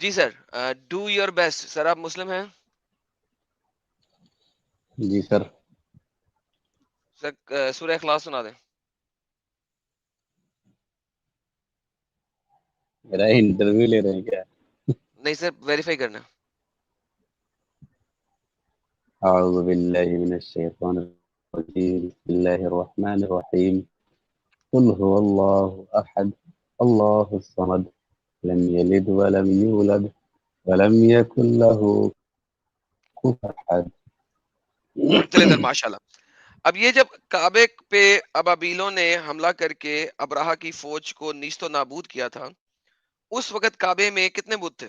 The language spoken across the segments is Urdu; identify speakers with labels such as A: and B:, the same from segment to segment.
A: G sir, do your best. Sir آپ مسلم ہیں؟
B: جی سر.
A: سر سورہ اخلاص سنا دیں.
B: میرا انٹرویو لے رہے ہیں کیا؟
A: نہیں سر، ویریفائی کرنا.
B: اعوذ باللہ من الشیطان الرجیم بسم اللہ الرحمن الرحیم قل هو اللہ احد اللہ الصمد لم یلد ولم یولد ولم یکن له کفوا احد.
A: چلے سر، ماشاء اللہ. اب یہ جب کعبے پہ ابابیلوں نے حملہ کر کے ابراہا کی فوج کو نیست و نابود کیا تھا، اس وقت کعبے میں کتنے بت تھے؟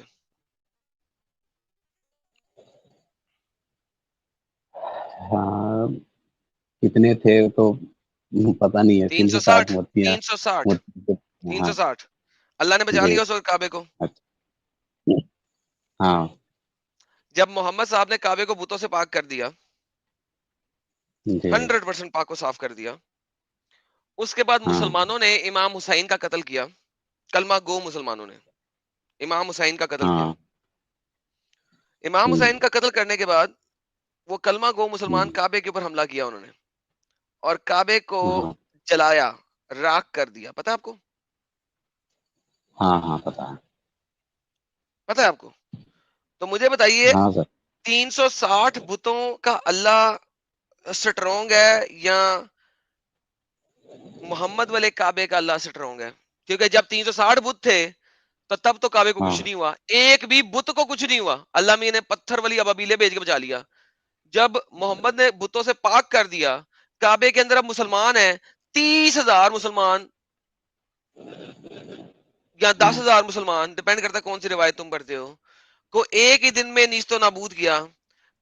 B: ہاں کتنے تھے تو پتہ نہیں ہے. 360
A: 360.
B: مورتیاں.
A: 360.
B: مورتی- ہاں
A: 360. اللہ نے بچا
B: جی.
A: لیا اس وقت کعبے کو.
B: اچھا. ہاں
A: جب محمد صاحب نے کعبے کو بتوں سے پاک کر دیا،
B: جی.
A: 100% پاک کو صاف کر دیا، اس کے بعد
B: ہاں
A: مسلمانوں نے امام حسین کا قتل کیا. کلمہ گو مسلمانوں نے امام حسین کا قتل کیا.
B: ہاں.
A: امام
B: ہوں،
A: حسین کا قتل کرنے کے بعد وہ کلمہ گو مسلمان
B: ہوں،
A: کعبے کے اوپر حملہ کیا انہوں نے، اور کعبے کو
B: ہاں
A: جلایا، راکھ کر دیا. پتہ ہے آپ کو؟
B: ہاں ہاں پتا ہے.
A: پتہ ہے آپ کو؟ تو مجھے بتائیے،
B: ہاں سر.
A: 360 بتوں کا اللہ سٹرونگ ہے یا محمد والے کعبے کا اللہ سٹرونگ ہے؟ کیونکہ جب 360 بت تھے تو تب تو کعبے کو
B: ہاں
A: کچھ نہیں ہوا، ایک بھی بت کو کچھ نہیں ہوا. اللہ میاں نے پتھر والی ابابیلے بھیج کے بچا لیا. جب محمد نے بتوں سے پاک کر دیا، کعبے کے اندر اب مسلمان ہیں 30,000 مسلمان یا
B: ہاں
A: 10,000 مسلمان، ڈپینڈ کرتا ہے کون سی روایت تم پڑھتے ہو، کو ایک ہی دن میں نیست و نابود کیا.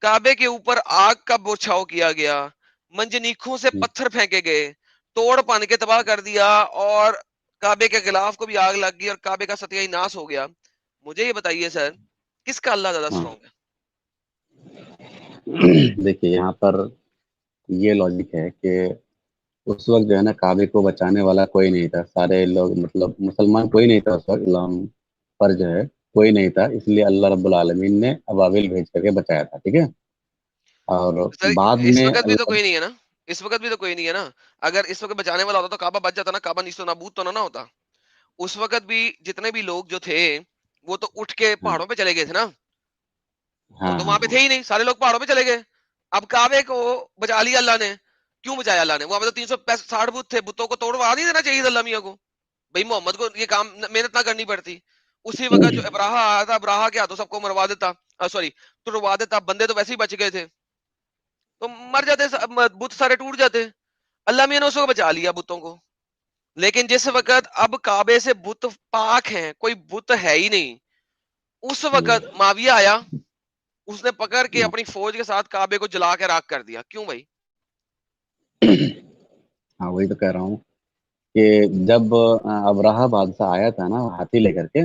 A: کعبے کے اوپر آگ کا بوچھاؤ کیا گیا، منجنیکوں سے پتھر پھینکے گئے، توڑ پان کے تباہ کر دیا، اور کعبے کے غلاف کو بھی آگ لگ گئی اور کعبے کا ستیہ ناس ہو گیا. مجھے یہ بتائیے سر، کس کا اللہ زیادہ
B: ہاں.
A: سٹرونگ ہے؟
B: دیکھیے یہاں پر یہ لاجک ہے کہ اس وقت جو ہے نا کعبے کو بچانے والا کوئی نہیں تھا. سارے لوگ مطلب مسلمان کوئی نہیں تھا اس وقت اسلام پر جو ہے کوئی نہیں تھا. اس لیے اللہ رب العالمین نے ابابیل بھیج کر کے بچایا تھا. ٹھیک ہے. اور
A: سر
B: بعد
A: اس
B: میں
A: وقت بھی تو
B: اللہ.
A: کوئی نہیں ہے نا، اس وقت بھی تو کوئی نہیں ہے نا. اگر اس وقت بچانے والا ہوتا تو کعبہ بچ جاتا نا، کعبہ نیست و نابود تو نہ ہوتا. اس وقت بھی جتنے بھی لوگ جو تھے وہ تو اٹھ کے
B: ہاں
A: پہاڑوں پہ چلے گئے تھے نا، وہ
B: ہاں
A: تو
B: ہاں
A: وہاں پہ تھے ہی نہیں، سارے لوگ پہاڑوں پہ چلے گئے. اب کعبے کو بچا لیا اللہ نے. کیوں بچایا اللہ نے؟ وہاں پہ تو 360 بت تھے، بتوں کو توڑوا نہیں دینا چاہیے تھا اللہ میاں کو. بھائی محمد کو یہ کام محنت نہ کرنی پڑتی. اسی وقت جو ابراہا آیا تھا، ابراہا کے ہاتھوں سب کو مروا دیتا، سوری توڑوا دیتا. بندے تو ویسے ہی بچ گئے تھے، تو مر جاتے، بت سارے ٹوٹ جاتے. اللہ میاں نے اس کو بچا لیا بتوں کو. لیکن جس وقت اب کعبے سے بت پاک ہیں، کوئی بت ہے ہی نہیں، اس وقت معاویہ آیا، اس نے پکڑ کے اپنی فوج کے ساتھ کعبے کو جلا کے راکھ کر دیا. کیوں بھائی؟
B: ہاں وہی تو کہہ رہا ہوں کہ جب ابراہہ بادشاہ آیا تھا نا ہاتھی لے کر کے،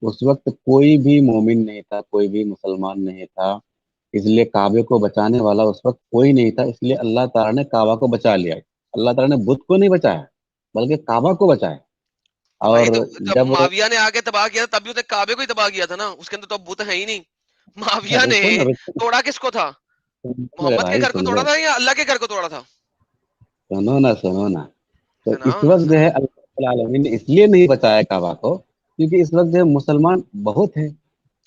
B: اس وقت کوئی بھی مومن نہیں تھا، کوئی بھی مسلمان نہیں تھا. اس لیے کعبے کو بچانے والا اس وقت کوئی نہیں تھا. اس لیے اللہ تعالیٰ نے کعبہ کو بچا لیا. اللہ تعالیٰ نے بت کو نہیں بچایا بلکہ کعبہ کو بچایا.
A: تو بھائی
B: اور
A: تو جب
B: جب
A: معاویہ نے آگے تباہ کیا تھا تب بھی اس نے کعبے کو ہی تباہ کیا تھا نا، اس کے اندر تو اب بت ہے ہی نہیں. معاویہ نے
B: رکو نا رکو
A: توڑا کس کو تھا؟
B: میرے
A: محمد کے
B: بھائی
A: گھر کو
B: سن
A: توڑا
B: لو.
A: تھا یا اللہ کے گھر کو توڑا تھا؟
B: سنو نا. تو اس
A: سناؤ نا
B: وقت جو
A: سر.
B: ہے اللہ رب العالمین نے اس لیے نہیں بچایا کعبہ کو کیونکہ اس وقت جو ہے مسلمان بہت ہیں.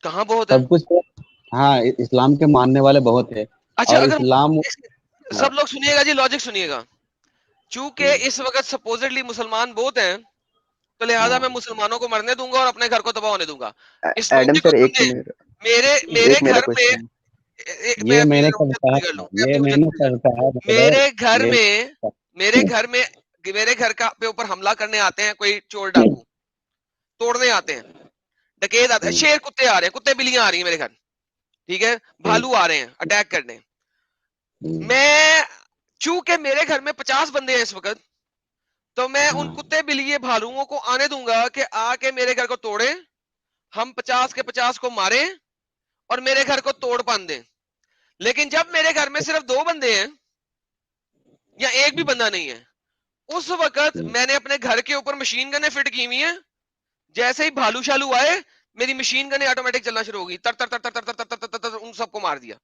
A: کہاں بہت ہے؟
B: سب کچھ. ہاں اسلام کے ماننے والے بہت ہیں.
A: اچھا
B: اور
A: اگر
B: اسلام. ہاں
A: سب لوگ سنیے گا جی، لاجک سنیے گا. چونکہ اس وقت سپوزٹلی مسلمان بہت ہیں، تو لہٰذا
B: ہاں
A: میں مسلمانوں کو مرنے دوں گا اور اپنے گھر کو تباہ ہونے دوں گا. اس
C: ایڈم
A: لاجک کو
C: سر ایک
A: سمجھے.
C: منٹ،
A: میرے میرے
C: ایک میرا
A: گھر میں
C: کوشچن.
A: میں
B: یہ میں
A: اپنی
B: نے کب
A: حجت
B: کہا
A: پوری کر لوں،
B: تھا؟
A: میں
B: یہ
A: اپنی
B: میں
A: حجت
B: نے
A: پوری کر
B: کب
A: لوں.
B: کہا
A: میرے
B: برادر؟
A: گھر
B: یہ
A: میں میرے گھر کا پہ اوپر حملہ کرنے آتے ہیں کوئی چور ڈاکو، توڑنے آتے ہیں، ڈکیت آتے ہیں، شیر کتے آ رہے ہیں، کتے بلیاں آ رہی ہیں میرے گھر، ٹھیک ہے، بھالو آ رہے ہیں اٹیک کرنے. میں چونکہ میرے گھر میں 50 بندے ہیں اس وقت، تو میں ان کتے بلیے بھالوؤں کو آنے دوں گا کہ آ کے میرے گھر کو توڑیں، ہم 50 کے 50 کو ماریں اور میرے گھر کو توڑ پان دیں. لیکن جب میرے گھر میں صرف 2 بندے ہیں یا ایک بھی بندہ نہیں ہے، اس وقت میں نے اپنے گھر کے اوپر مشین گنیں فٹ کی ہوئی ہیں. جیسے ہی بھالو شالو آئے میری مشین گن آٹومیٹک چلنا شروع ہوگی, تر تر تر تر تر تر تر تر تر ان سب کو مار دیا.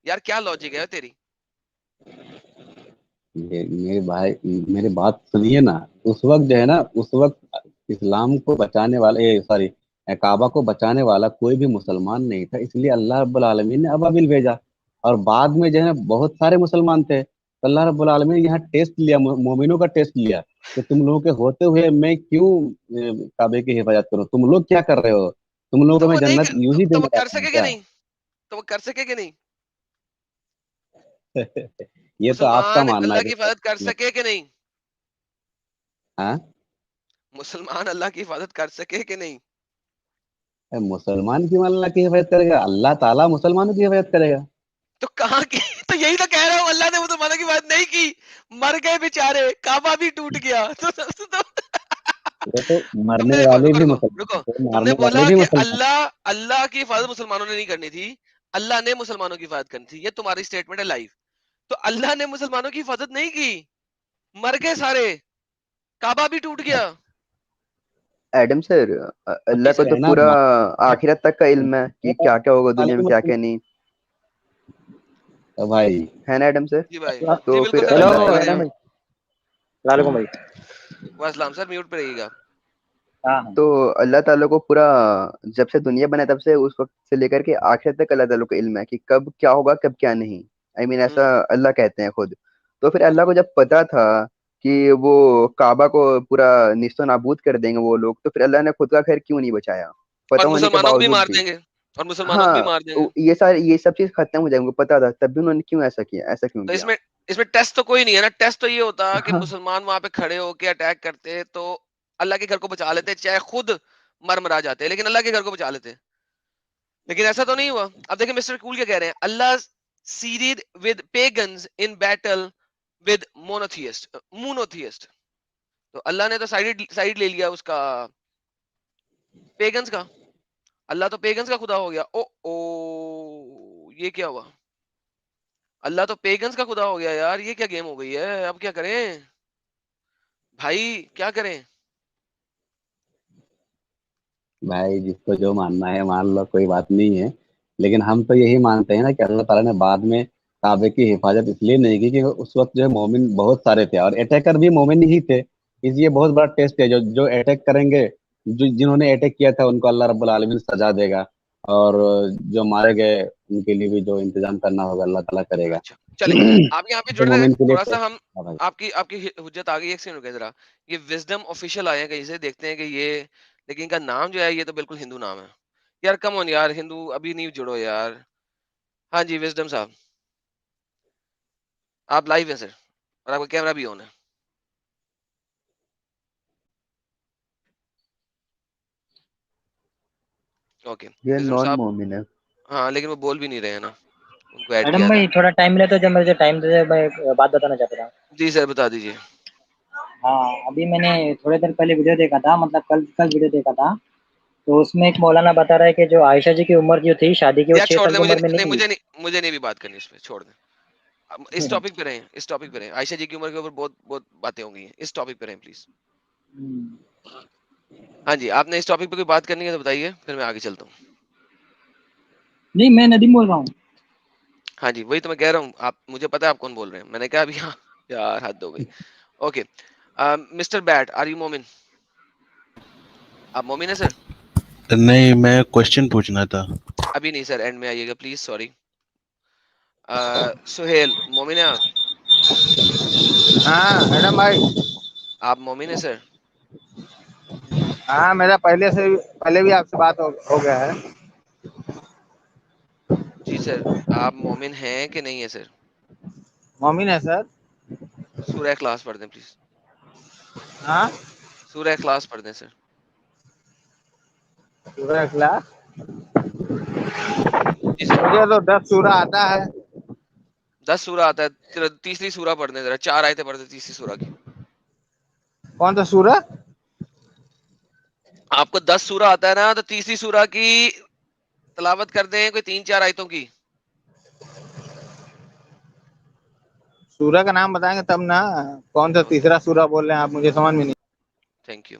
A: یار کیا لاجک ہے تیری؟
B: میرے بھائی میری بات سنیے نا. اس وقت جو ہے نا, اس وقت اسلام کو بچانے والے, سوری, کعبہ کو بچانے والا کوئی بھی مسلمان نہیں تھا, اس لیے اللہ رب العالمین نے ابابیل بھیجا. اور بعد میں جو ہے نا بہت سارے مسلمان تھے, تو اللہ رب العالمین نے یہاں ٹیسٹ لیا, مومنوں کا ٹیسٹ لیا کہ تم لوگوں کے ہوتے ہوئے میں کیوں کعبے کی حفاظت کروں, تم لوگ کیا کر رہے ہو, تم لوگوں
A: تو
B: کو میں
A: وہ نہیں
B: جنت یوں ہی
A: تو وہ
B: دینے
A: کر
B: والا ہوں
A: سکے کہ
B: کیا؟
A: نہیں؟ تو وہ کر سکے کہ نہیں؟
B: یہ تو آپ کا
A: مسلمان
B: ماننا
A: اللہ
B: ہے
A: کی
B: کہ
A: حفاظت کر سکے کہ نہیں؟
B: ہاں,
A: مسلمان اللہ کی حفاظت کر سکے کہ نہیں؟
B: مسلمان کیوں اللہ کی حفاظت کرے گا, اللہ تعالیٰ مسلمانوں کی حفاظت کرے گا.
A: تو کہاں کی تو یہی تو کہہ رہا ہوں, اللہ نے مسلمانوں کی بات نہیں کی, مر گئے بیچارے, کعبہ بھی ٹوٹ گیا.
B: وہ تو
A: تم
B: مرنے
A: نے دیکھو,
B: والے
A: رکو
B: بھی
A: رکو
B: مسلمان
A: رکو,
B: تھے,
A: تم نے
B: مارنے
A: بولا
B: والے بھی
A: کہ
B: مسلمان.
A: اللہ کی حفاظت مسلمانوں نے نہیں کرنی تھی, اللہ نے مسلمانوں کی حفاظت کرنی تھی. یہ تمہاری اسٹیٹمنٹ ہے لائیو. تو اللہ نے مسلمانوں کی حفاظت نہیں کی, مر گئے سارے, کعبہ بھی ٹوٹ گیا.
C: ایڈم سر، اللہ
B: اس
C: کو تو
B: کہنا
C: پورا آخرت تک کا علم ہے کہ کیا کیا ہوگا دنیا میں، کیا کیا نہیں،
B: بھائی
C: ہے نا ایڈم سر؟
A: جی بھائی, جی
C: تو
A: بالکل
C: پھر
A: سر,
D: ہیلو
A: بالکل
C: اللہ
A: صحیح کہہ رہے ہیں
D: ایڈم
A: آپ.
D: بھائی، السلام علیکم بھائی.
A: وعلیکم السلام سر, میوٹ پہ رہیے گا.
D: ہاں ہاں
C: تو اللہ تعالیٰ کو پورا جب سے دنیا بنا تب سے اس وقت سے لے کر کے آخرت تک اللہ تعالیٰ کو علم ہے کہ کب کیا ہوگا کب کیا نہیں. ایسا اللہ کہتے ہیں خود. تو پھر اللہ کو جب پتا تھا کہ وہ کعبہ کو پورا نیست و نابود کر دیں گے وہ لوگ، تو پھر اللہ نے خود کا خیر کیوں نہیں بچایا پتہ
A: اور
C: ہونے کے
A: مسلمانوں کو بھی
C: باوجود
A: مار
C: بھی؟
A: دیں گے, اور مسلمانوں کو بھی
C: ہاں،
A: مار دیں گے.
C: یہ سب چیز ختم ہو جائے گی، پتا تھا، تب بھی انہوں نے کیوں ایسا کیا، ایسا کیوں
A: تو
C: کیا؟
A: اس میں ٹیسٹ تو کوئی نہیں ہے نا. ٹیسٹ تو یہ ہوتا کہ
C: ہاں
A: مسلمان وہاں پہ کھڑے ہو کے اٹیک کرتے تو اللہ کے گھر کو بچا لیتے, چاہے خود مرا جاتے, لیکن اللہ کے گھر کو بچا لیتے. لیکن ایسا تو نہیں ہوا. اب دیکھیں مسٹر کول کیا کہہ رہے ہیں, Allah sided with pagans in battle with monotheist. تو اللہ نے تو سائیڈ لے لیا اس کا, پیگنز کا. اللہ تو پیگنز کا خدا ہو گیا. او یہ کیا ہوا, اللہ تو پیگنز کا خدا ہو گیا یار, یہ کیا گیم ہو گئی ہے. اب کیا کریں بھائی, کیا کریں؟
B: بھائی جس کو جو ماننا ہے مان لو, کوئی بات نہیں ہے, لیکن ہم تو یہی مانتے ہیں نا کہ اللہ تعالیٰ نے بعد میں کعبے کی حفاظت اس لیے نہیں کی کہ اس وقت جو ہے مومن بہت سارے تھے, اور اٹیکر بھی مومن ہی تھے. اس لیے بہت بڑا ٹیسٹ ہے, جو اٹیک کریں گے, جنہوں نے اٹیک کیا تھا ان کو اللہ رب العالمین سزا دے گا, اور جو مارے گئے ان کے لیے بھی جو انتظام کرنا ہوگا اللہ تعالیٰ کرے گا.
A: اچھا چلیں, آپ یہاں پہ
B: جو
A: جڑ رہے ہیں
B: مومن کے لیے
A: تھوڑا سا.
B: ٹیسٹ
A: ہم
B: تھا بھائی.
A: آپ کی حجت آ گئی, ایک سیکنڈ رکے ذرا. یہ وزڈم آفیشیل آئے ہیں کہیں سے, دیکھتے ہیں کہ یہ, لیکن ان کا نام جو ہے یہ تو بالکل ہندو نام ہے یار. کم آن یار, ہندو ابھی نہیں جڑو یار. ہاں جی وزڈم صاحب, آپ لائیو ہیں سر, اور آپ کا کیمرہ بھی آن ہے. اوکے
C: یہ
A: وزڈم
C: نان
A: صاحب,
C: مومن ہے.
A: ہاں لیکن وہ بول بھی نہیں رہے ہیں نا, ان کو ایڈ
D: ایڈم
A: کیا تھا.
D: بھائی تھوڑا ٹائم ملے تو جب مجھے ٹائم دے, میں ایک بات بتانا چاہتا تھا.
A: جی سر بتا دیجیے.
D: ہاں ابھی میں نے تھوڑے دیر پہلے ویڈیو دیکھا تھا, مطلب کل ویڈیو دیکھا تھا, تو اس میں ایک مولانا بتا رہا ہے کہ جو عائشہ جی کی عمر جو تھی شادی کی, وہ
A: یا
D: 6
A: چھوڑ
D: سال
A: دیں,
D: کی
A: مجھے
D: عمر میں
A: نہیں,
D: نہیں
A: مجھے نہیں بھی بات کرنی اس پہ, چھوڑ دیں. اس
D: ہوئی.
A: ٹاپک پہ رہیں, اس ٹاپک پہ رہیں. عائشہ جی کی عمر کے اوپر بہت بہت باتیں ہوں گی, اس ٹاپک پہ رہیں پلیز. ہاں جی, آپ نے اس ٹاپک پہ کوئی بات کرنی ہے تو بتائیے, پھر میں آگے چلتا ہوں.
D: نہیں, میں ندیم بول رہا ہوں.
A: ہاں جی وہی تو میں کہہ رہا ہوں, آپ مجھے پتا ہے آپ کون بول رہے ہیں. میں نے کہا ابھی, ہاں یار حد ہو گئی. Okay mister bat, are you momin? آپ مومن ہیں سر؟
E: نہیں, میں کوشچن پوچھنا تھا.
A: ابھی نہیں سر, اینڈ میں آئیے گا پلیز, سوری. سہیل, مومن ہیں آپ؟
F: ہاں ایڈم بھائی,
A: آپ مومن ہیں سر؟
F: ہاں میرا پہلے بھی آپ سے بات ہو گیا ہے.
A: جی سر, آپ مومن ہیں کہ نہیں ہے سر؟
F: مومن ہے سر.
A: سورہ اخلاص پڑھ دیں پلیز.
F: ہاں
A: سورہ اخلاص پڑھ دیں سر.
F: سورہ اخلاص,
A: جی سر.
F: مجھے تو 10 سورہ آتا ہے.
A: 10 سورہ آتا ہے, تیسری سورہ پڑھ دیں ذرا, 4 آیتیں پڑھ دیں تیسری سورہ کی.
F: کون سا سورہ؟
A: آپ کو 10 سورہ آتا ہے نا, تو تیسری سورہ کی تلاوت کر دیں, کوئی 3-4 آیتوں کی.
F: سورہ کا نام بتائیں گے تب نا, کون سا تیسرا سورہ بول رہے ہیں آپ, مجھے سمجھ میں نہیں.
A: Thank you.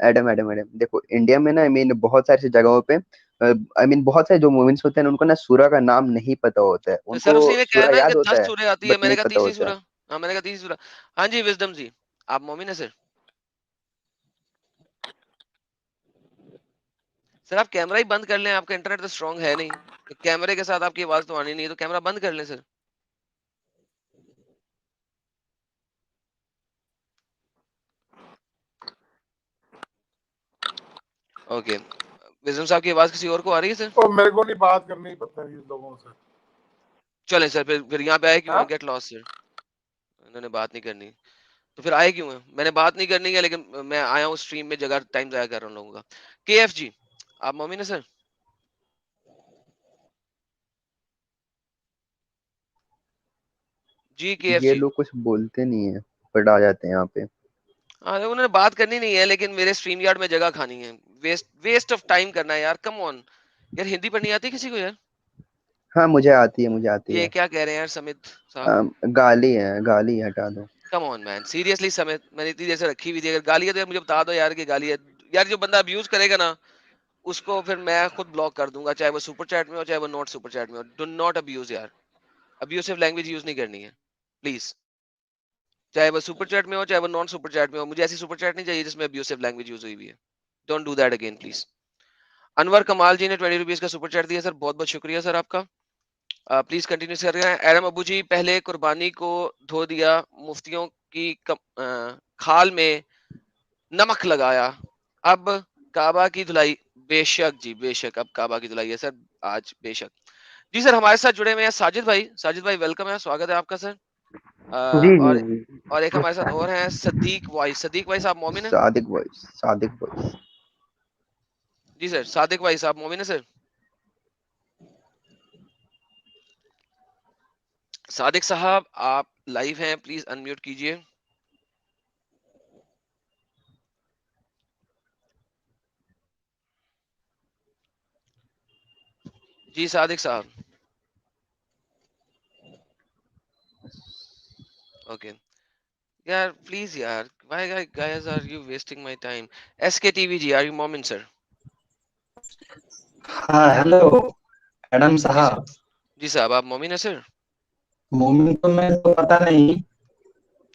C: ایڈم دیکھو انڈیا میں نا بہت ساری جگہوں پہ بہت سارے جو مومنٹس ہوتے ہیں ان کو نا سورہ کا نام نہیں پتا ہوتا ہے، ان
A: سر
C: کو
A: اسی نے کہا
C: سورہ
A: نا کہ
C: یاد ہوتا
A: 10
C: ہے
A: سورہ آتی ہے.
C: بٹ
A: میں نے
C: نہیں
A: کہا
C: پتا
A: تیسری
C: ہوتا ہے.
A: سورہ. ہاں میں نے کہا تیسری سورہ. ہاں جی وزڈم جی آپ مومن ہیں سر؟ سر آپ کیمرہ ہی بند کر لیں، آپ کا انٹرنیٹ تو اسٹرانگ ہے نہیں، کیمرے کے ساتھ آپ کی آواز تو آنی نہیں ہے، تو کیمرہ بند کر لیں سر. اوکے وزڈم صاحب کی آواز کسی اور کو آ رہی ہے سر؟
G: تو میرے کو نہیں بات کرنی پتہ نہیں لوگوں سے.
A: چلیں سر پھر یہاں پہ آئے کیوں
G: ہاں
A: ہیں؟ گیٹ لاس سر. انہوں نے بات نہیں کرنی تو پھر آئے کیوں ہیں؟ میں نے بات نہیں کرنی ہے لیکن میں آیا ہوں اسٹریم میں، جگہ ٹائم ضائع کر رہا ہوں لوگوں کا. کے ایف جی آپ مومن ہیں سر؟ جی کے ایف
C: یہ
A: جی.
C: لوگ کچھ بولتے نہیں ہیں بٹ آ جاتے ہیں یہاں پہ.
A: ہاں انہوں نے بات کرنی نہیں ہے لیکن میرے اسٹریم یارڈ میں جگہ کھانی ہے. ویسٹ آف ٹائم کرنا ہے یار، کم آن یار. ہندی پڑھنی آتی کسی کو یار؟
C: ہاں مجھے آتی ہے، مجھے آتی ہے.
A: یہ کیا کہہ رہے ہیں یار سمت صاحب؟
C: گالی ہے، گالی ہٹا دو.
A: کم آن مین سیریسلی سمت، میں نے اتنی دیر سے رکھی ہوئی تھی، اگر گالی ہے تو مجھے بتا دو یار کہ گالی ہے. یار جو بندہ ابیوز کرے گا نا اس کو پھر میں خود بلاک کر دوں گا، چاہے وہ سپر چیٹ میں ہو چاہے وہ ناٹ سپر چیٹ میں ہو. ڈو ناٹ ابیوز یار، ابیوسو لینگویج یوز نہیں کرنی ہے پلیز. چاہے وہ سپر چیٹ میں ہو چاہے وہ نان سپر چیٹ میں ہو، مجھے ایسی سپر چیٹ نہیں چاہیے جس میں ابیوسو لینگویج یوز ہوئی ہے. Don't do that again please. Anwar Kamal ji نے 20 روپیز کا سپر چیٹ دیا سر، بہت بہت شکریہ سر آپ کا. پلیز کنٹینیو کر رہے ہیں. ایرم ابو جی پہلے قربانی کو دھو دیا، مفتیوں کی کھال میں نمک لگایا، اب کعبہ کی دھلائی. بے شک جی بے شک، اب کعبہ کی دھلائی ہے سر آج، بے شک. جی سر ہمارے ساتھ جڑے ہوئے ہیں ساجد بھائی. ساجد بھائی ویلکم ہے، سواگت ہے آپ کا سر.
H: جی
A: اور
H: جی جی
A: اور ایک ہمارے ساتھ اور ہیں صدیق وائس. صدیق وائس آپ مومن ہیں؟
C: صادق وائس، صادق وائس.
A: جی سر صادق وائس آپ مومن ہیں سر؟ صادق صاحب آپ لائیو ہیں، پلیز انمیوٹ کیجئے. جی صادق صاحب. اوکے یار پلیز یار، why guys are you wasting my time? SKTV G are you مومن سر؟
H: ہاں ہیلو ایڈم
A: جی سر.
H: صاحب.
A: جی صاحب آپ مومن ہیں سر؟
H: مومن تو میں تو پتا نہیں،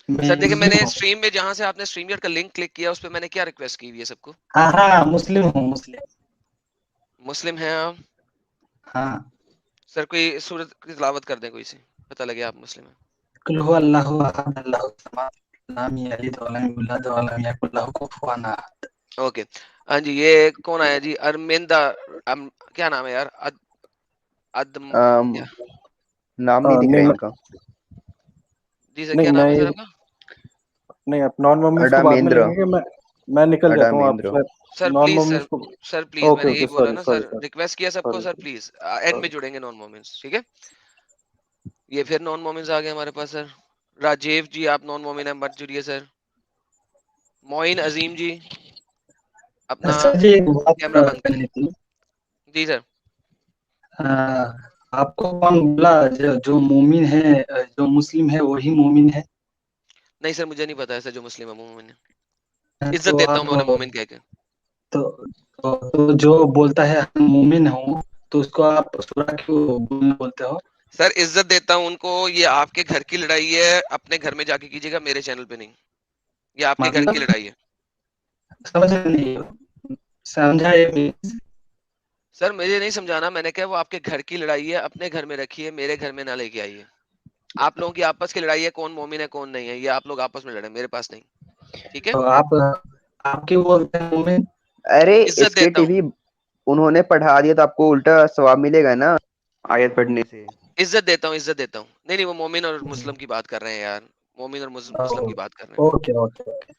H: میں
A: سر دیکھیں میں
H: مسلم
A: نے
H: ہوں.
A: اسٹریم میں جہاں سے آپ نے اسٹریم یارڈ کا لنک کلک کیا اس پہ میں نے کیا ریکویسٹ کی ہوئی ہے سب کو؟
H: ہاں ہاں مسلم ہوں، مسلم.
A: مسلم ہیں آپ؟
H: ہاں.
A: سر کوئی سورت کی تلاوت کر دیں کوئی سی، پتہ لگے آپ مسلم ہیں.
H: قل هو اللہ احد اللہ الصمد لم یلد ولم یولد ولم یکن له کفوا احد.
A: اوکے ہاں جی یہ کون آیا جی؟ ارمندا کیا نام ہے یار؟ ادم کیا؟
C: نام نہیں دکھ رہا
H: نہیں
C: ان کا.
A: جی سر کیا
H: نہیں
A: نام ہے
H: میں
A: سر آپ کا؟
H: نہیں، آپ نان مومنس کو بعد میں
C: اڈامیندر،
H: لیں گے. میں نکل جاتا ہوں، آپ
C: اڈامیندر.
A: سر
H: نان
A: پلیز سر،
H: مومنس کو.
A: سر پلیز میں
H: اوکے
A: نے
H: اوکے،
A: یہی بولا
H: سوری
A: نا
H: سوری
A: سر،
H: سوری
A: ریکویسٹ کیا سب کو
H: سوری
A: سر پلیز اینڈ میں جڑیں گے نان مومنس، ٹھیک ہے. یہ پھر نان مومنس آ گئے ہمارے پاس سر. راجیو جی آپ نان مومن ہیں، مت جڑیے سر. معین عظیم جی اپنا
H: سر جی ایک بات
A: کیمرہ بند کریں.
H: کرنی تھی.
A: جی سر.
H: آپ کو کون بولا جو مومن ہے، جو مسلم ہے وہی مومن ہے؟
A: نہیں سر مجھے نہیں پتا ہے سر جو مسلم ہے مومن ہے،
H: تو
A: عزت دیتا
H: آپ
A: ہوں میں انہیں مومن کہہ کے.
H: تو تو جو بولتا ہے ہم مومن ہوں تو اس کو آپ سورہ کیوں بولتے ہو؟
A: سر عزت دیتا ہوں ان کو. یہ آپ کے گھر کی لڑائی ہے، اپنے گھر میں جا کے کیجیے گا، میرے چینل پہ نہیں. یہ آپ کے گھر
H: مطلب
A: کی لڑائی ہے.
H: سمجھ نہیں سمجھا یہ.
A: سر مجھے نہیں سمجھانا، میں نے کہا وہ آپ کے گھر کی لڑائی ہے، اپنے گھر میں رکھیے، میرے گھر میں نہ لے کے آئیے. آپ لوگوں کی آپس کی لڑائی ہے، کون مومن ہے کون نہیں ہے، یہ آپ لوگ آپس میں لڑیں، میرے پاس نہیں. ٹھیک ہے.
H: تو آپ کے وہ مومن.
C: ارے اس
A: عزت
C: کے
A: دیتا
C: ٹی
A: ہوں،
C: وی انہوں نے پڑھا دیا تو آپ کو الٹا ثواب ملے گا نا آیت پڑھنے سے.
A: عزت دیتا ہوں، عزت دیتا ہوں. نہیں نہیں وہ مومن اور مسلم کی بات کر رہے ہیں یار، مومن اور مسلم کی بات کر رہے ہیں.
H: Okay okay okay.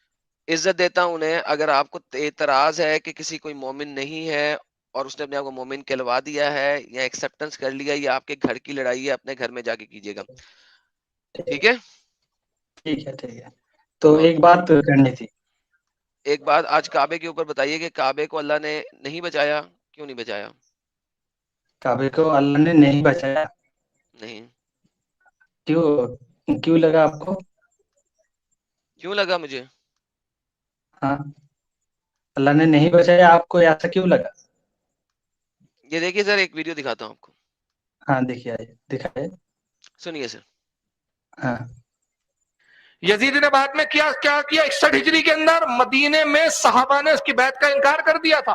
A: عزت دیتا ہوں انہیں. اگر آپ کو اعتراض ہے کہ کسی کوئی مومن نہیں ہے اور اس نے اپنے آپ کو مومن کہلوا دیا ہے یا ایکسپٹنس کر لیا، یہ آپ کے گھر کی لڑائی ہے، اپنے گھر میں جا کے کیجیے گا. ٹھیک ہے.
H: ٹھیک ہے ٹھیک ہے. تو ایک بات کرنی تھی.
A: ایک بات آج کعبے کے اوپر بتائیے کہ کعبے کو اللہ نے نہیں بچایا، کیوں نہیں بچایا؟
H: کعبے کو اللہ نے نہیں بچایا؟
A: نہیں.
H: کیوں کیوں لگا آپ کو؟
A: کیوں لگا مجھے؟
H: ہاں اللہ نے نہیں بچایا آپ کو، ایسا کیوں لگا؟
A: یہ دیکھیے سر، ایک ویڈیو دکھاتا ہوں آپ کو،
H: ہاں دیکھیے، دکھائے.
A: سنیے سر.
H: ہاں
I: یزید نے بعد میں کیا 61 ہجری کے اندر مدینے میں صحابہ نے اس کی بیعت کا انکار کر دیا تھا.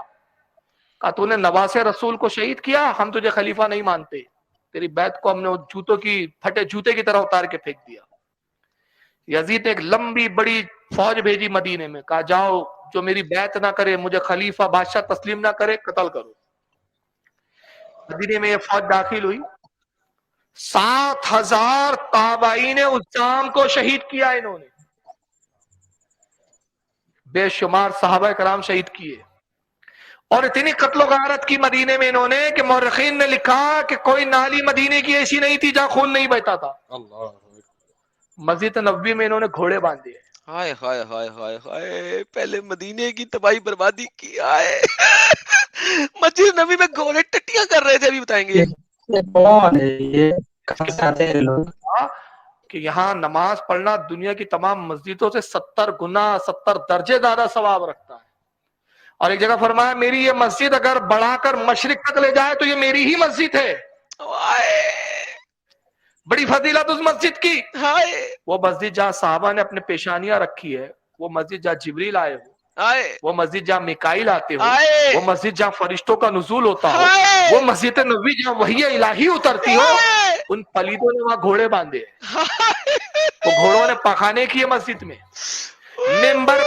I: کہا تو نے نواس رسول کو شہید کیا، ہم تجھے خلیفہ نہیں مانتے، تیری بیعت کو ہم نے جوتوں کی پھٹے جوتے کی طرح اتار کے پھینک دیا. یزید نے ایک لمبی بڑی فوج بھیجی مدینے میں، کہا جاؤ جو میری بیعت نہ کرے، مجھے خلیفہ بادشاہ تسلیم نہ کرے، قتل کرو. مدینے میں یہ فوج داخل ہوئی، 7,000 تابعین اسام کو شہید کیا انہوں نے، بے شمار صحابہ کرام شہید کیے. اور اتنی قتل و غارت کی مدینے میں انہوں نے کہ مورخین نے لکھا کہ کوئی نالی مدینے کی ایسی نہیں تھی جہاں خون نہیں بہتا تھا. مسجد نبوی میں انہوں نے گھوڑے باندھے.
A: ہائے ہائے ہائے ہائے ہائے، پہلے مدینے کی تباہی بربادی کی. آئے مسجد نبی میں گھوڑے ٹٹیاں کر رہے تھے، ابھی بتائیں گے.
H: یہ کون ہے؟ یہ کہاں سے آتے ہیں لوگ؟
I: کہ یہاں نماز پڑھنا دنیا کی تمام مسجدوں سے 70 گنا 70 درجے زیادہ ثواب رکھتا ہے. اور ایک جگہ فرمایا میری یہ مسجد اگر بڑھا کر مشرق تک لے جائے تو یہ میری ہی مسجد ہے. بڑی فضیلت اس مسجد کی. وہ مسجد جہاں صحابہ نے اپنے پیشانیاں رکھی ہے، وہ مسجد جہاں جبریل آئے ہو، وہ مسجد جہاں میکائیل آتے ہو، وہ مسجد جہاں فرشتوں کا نزول ہوتا ہو، وہ مسجد نبوی جہاں وحی الہی اترتی ہو، ان پلیتوں نے وہاں گھوڑے باندھے ہیں. وہ گھوڑوں نے پخانے کیے مسجد میں. ممبر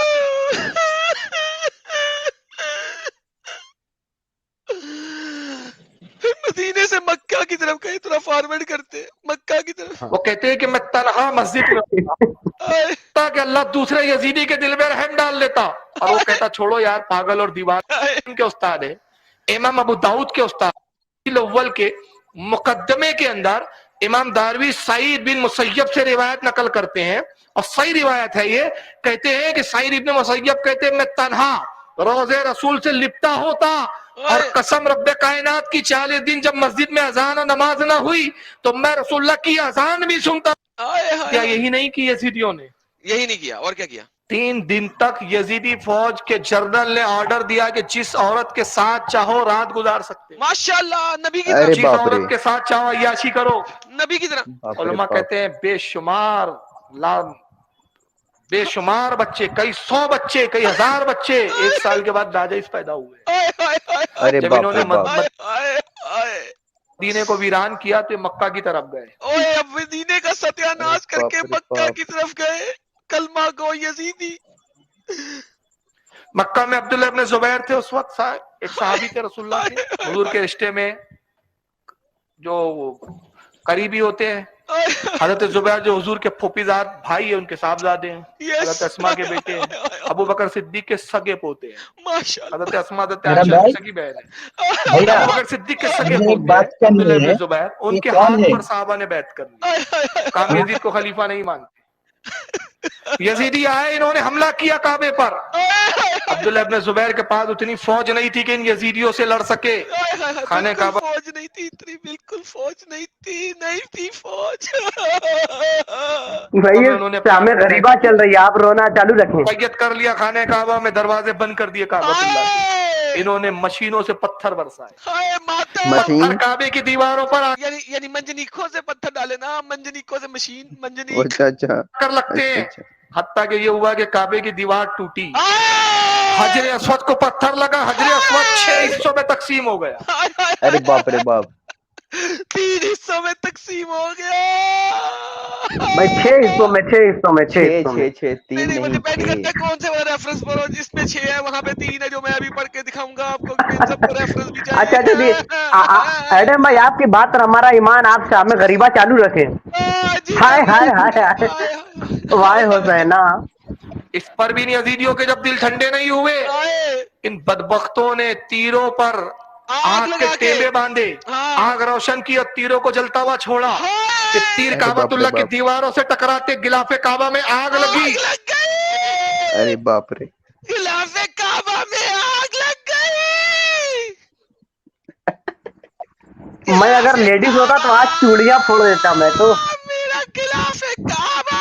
A: مدینے سے مکہ کی طرف گئے، تھوڑا فارورڈ کرتے مکہ کی طرف.
I: وہ کہتے ہیں کہ میں تنہا مسجد میں رہتا کہ اللہ دوسرے یزیدی کے دل میں رحم ڈال لیتا. اور وہ کہتا چھوڑو یار پاگل اور دیوانہ کے استاد ہے. امام ابو داؤد کے استاد الاول کے مقدمے کے اندر امام داروی سعید بن مسیب سے روایت نقل کرتے ہیں، اور صحیح روایت ہے. یہ کہتے ہیں کہ سعید بن مسیب کہتے ہیں میں تنہا روضے رسول سے لپٹا ہوتا، اور قسم رب کائنات کی 40 دن جب مسجد میں اذان و نماز نہ ہوئی تو میں رسول اللہ کی اذان بھی سنتا. کیا یہی نہیں کی یزیدیوں نے؟
A: یہی نہیں کیا، اور کیا کیا؟
I: 3 دن تک یزیدی فوج کے جنرل نے آرڈر دیا کہ جس عورت کے ساتھ چاہو رات گزار سکتے.
A: ماشاءاللہ، نبی کی
C: ارے
A: طرف.
I: جس
C: باپ رے،
I: عورت کے ساتھ چاہو عیاشی کرو.
A: نبی کی طرف.
C: باپ رے
I: علماء
C: باپ.
I: کہتے ہیں بے شمار بچے، کئی 100 بچے، کئی 1000 بچے 1 سال کے بعد ناجائز پیدا ہوئے.
C: ارے
I: جب
C: باپ
I: انہوں
C: رے
I: نے
C: باپ.
I: مدینے کو ویران کیا تو یہ مکہ کی طرف گئے.
A: اوے اب مدینے کا ستیہ ناش کر کے
C: باپ رے
A: مکہ
C: باپ.
A: کی طرف گئے. کلمہ گو یزیدی.
I: مکہ میں عبداللہ ابن زبیر تھے اس وقت، ایک صحابی تھے رسول اللہ کے، حضور کے رشتے میں جو قریبی ہوتے ہیں. حضرت زبیر جو حضور کے پھوپھیزاد بھائی ہیں، ان کے صاحبزادے ہیں. حضرت اسما کے بیٹے ہیں. ابو بکر صدیق کے سگے پوتے ہیں. حضرت اسما حضرت
H: میرا
I: عائشہ
H: بھائی،
I: کی سگی بہن ہے.
H: بھیا
I: ابو بکر صدیق کے سگے
H: مجھے ایک
I: پوتے ہیں
H: بات کرنی
I: عبداللہ
H: ہے،
I: ابن زبیر. ان
H: یہ
I: کے
H: کون
I: ہاتھ
H: ہے؟
I: پر صحابہ نے بیعت کر لی. کام یزید کو خلیفہ نہیں مانتے. یزیدی آئے، انہوں نے حملہ کیا کعبے پر. عبداللہ ابن زبیر کے پاس اتنی فوج نہیں تھی کہ ان یزیدیوں سے لڑ سکے. خانہ کعبہ
A: فوج نہیں تھی اتنی، بالکل فوج نہیں تھی فوج.
C: بھائی
I: میں انہوں نے
C: شام غریبہ چل رہی ہے، آپ رونا چالو رکھیں.
I: بیعت کر لیا. خانہ کعبہ میں دروازے بند کر دیے کعبۃ اللہ کے. انہوں نے مشینوں سے پتھر برسائے.
A: ماتم.
C: مشین.
I: پتھر کعبے کی دیواروں پر
A: یعنی منجنیکوں سے پتھر ڈالے نا، منجنیکوں سے مشین منجنیک
C: اچھا اچھا
I: کر لگتے
C: اچھا
I: ہیں.
C: اچھا.
I: حتیٰ کہ یہ ہوا کہ کعبے کی دیوار ٹوٹی، حجر اسود کو پتھر لگا، حجر اسود 6 حصوں میں تقسیم ہو گیا.
C: ارے باپ رے باپ.
A: 3 حصوں میں تقسیم ہو گیا.
F: بھائی 6 حصوں میں 6 حصوں میں 6 حصوں میں.
C: 6 3
A: نہیں، وہ
C: نہیں
A: ڈیپینڈ
C: 6.
A: کرتا ہے کون سے والا ریفرنس پڑھو. جس میں 6 ہے وہاں پہ 3 ہے، جو میں ابھی پڑھ کے دکھاؤں گا آپ کو. ان سب کو ریفرنس بھی
F: اچھا
A: چاہیے.
F: جی، ایڈم بھائی آپ کی بات پر ہمارا ایمان، آپ شام غریبہ چالو رکھیں. ہائے ہائے ہائے ہائے، وائے حسینا.
I: اس پر بھی نہیں یزیدیوں کے جب دل ٹھنڈے نہیں ہوئے، ان بدبختوں نے تیروں پر آگ کے ٹیمے باندھے، آگ روشن کی اور تیروں کو جلتا ہوا چھوڑا کہ تیر
C: ارے
I: کعبۃ
C: باپ رے
I: اللہ کی
C: باپ.
I: دیواروں سے ٹکراتے غلاف کعبہ میں آگ لگی.
C: ارے باپ رے.
A: غلاف کعبہ میں آگ لگ گئی.
F: میں اگر لیڈیز ہوتا تو آج چوڑیاں پھوڑ دیتا میں تو.
A: میرا غلاف کعبہ.